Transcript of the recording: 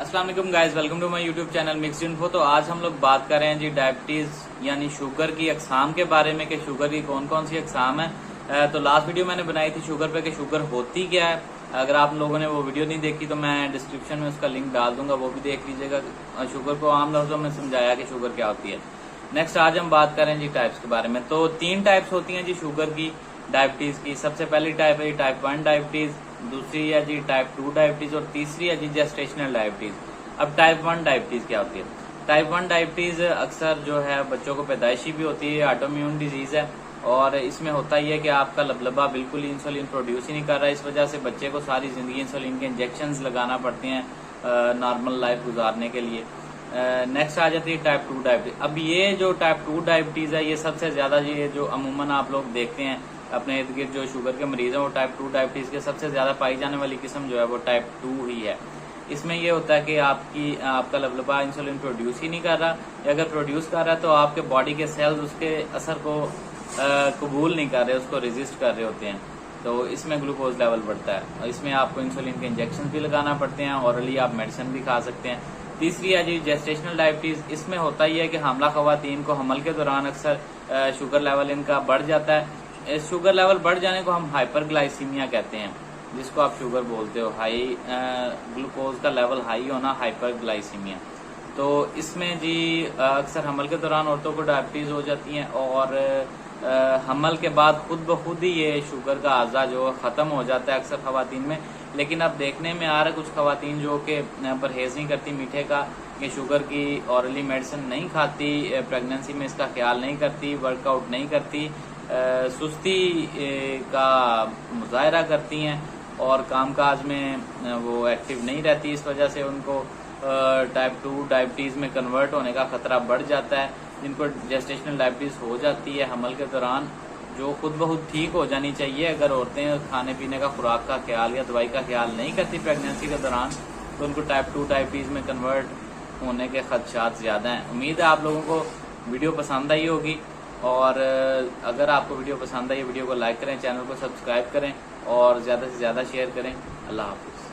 अस्सलाम वालेकुम guys, welcome to my YouTube channel mixed info. तो आज हम लोग बात कर रहे हैं जी डायबिटीज यानी शुगर की अकसाम के बारे में कि शुगर की कौन कौन सी अकसाम है। तो लास्ट वीडियो मैंने बनाई थी शुगर पे कि शुगर होती क्या है। अगर आप लोगों ने वो वीडियो नहीं देखी तो मैं डिस्क्रिप्शन में उसका लिंक डाल दूंगा, वो भी देख लीजिएगा। शुगर को आम लफ्जों में समझाया कि शुगर क्या होती है। नेक्स्ट आज हम बात करें जी टाइप्स के बारे में। तो 3 टाइप्स होती हैं जी शुगर की, डायबिटीज की। सबसे पहली टाइप है टाइप 1 डायबिटीज, दूसरी है जी टाइप 2 डायबिटीज और तीसरी है जी जेस्टेशनल डायबिटीज। अब टाइप 1 डायबिटीज क्या होती है? टाइप 1 डायबिटीज अक्सर जो है बच्चों को पैदाइशी भी होती है, ऑटोइम्यून डिजीज है और इसमें होता ही है कि आपका लबलबा बिल्कुल इंसुलिन प्रोड्यूस ही नहीं कर रहा है। इस वजह से बच्चे को सारी जिंदगी इंसुलिन के इंजेक्शन लगाना पड़ते हैं नॉर्मल लाइफ गुजारने के लिए। नेक्स्ट आ जाती है टाइप 2 डायबिटीज। अब ये जो टाइप 2 डायबिटीज है ये सबसे ज्यादा ये जो अमूमन आप लोग देखते हैं अपने इर्द गिर्द जो शुगर के मरीज हैं वो टाइप 2 डायबिटीज के सबसे ज्यादा पाई जाने वाली किस्म जो है वो टाइप 2 ही है। इसमें ये होता है कि आपका लबलबा इंसुलिन प्रोड्यूस ही नहीं कर रहा, या अगर प्रोड्यूस कर रहा है तो आपके बॉडी के सेल्स उसके असर को कबूल नहीं कर रहे, उसको रेजिस्ट कर रहे होते हैं। तो इसमें ग्लूकोज लेवल बढ़ता है और इसमें आपको इंसुलिन के इंजेक्शन भी लगाना पड़ते हैं, ऑरली आप मेडिसिन भी खा सकते हैं। तीसरी है जी जेस्टेशनल डायबिटीज। इसमें होता ही है कि हामला खवातीन को हमल के दौरान अक्सर शुगर लेवल इनका बढ़ जाता है। शुगर लेवल बढ़ जाने को हम हाइपरग्लाइसीमिया कहते हैं, जिसको आप शुगर बोलते हो, हाई ग्लूकोज का लेवल हाई होना, हाइपरग्लाइसीमिया। तो इसमें जी अक्सर हमल के दौरान औरतों को डायबिटीज हो जाती हैं और हमल के बाद खुद ब खुद ही ये शुगर का आजा जो खत्म हो जाता है अक्सर खवातीन में। लेकिन अब देखने में आ रहा है कुछ खवातीन जो कि परहेज नहीं करती मीठे का, कि शुगर की ऑरली मेडिसिन नहीं खाती, प्रेगनेंसी में इसका ख्याल नहीं करती, वर्कआउट नहीं करती, सुस्ती का मुजाहरा करती हैं और कामकाज में वो एक्टिव नहीं रहती। इस वजह से उनको टाइप 2 डायबिटीज में कन्वर्ट होने का खतरा बढ़ जाता है। जिनको जेस्टेशनल डायबिटीज हो जाती है हमल के दौरान, जो खुद ब खुद ठीक हो जानी चाहिए, अगर औरतें खाने पीने का, खुराक का ख्याल या दवाई का ख्याल नहीं करती प्रेगनेंसी के दौरान, तो उनको टाइप 2 डायबिटीज में कन्वर्ट होने के खदशात ज्यादा हैं। उम्मीद है आप लोगों को वीडियो पसंद आई होगी और अगर आपको वीडियो पसंद आई वीडियो को लाइक करें, चैनल को सब्सक्राइब करें और ज्यादा से ज्यादा शेयर करें। अल्लाह हाफिज।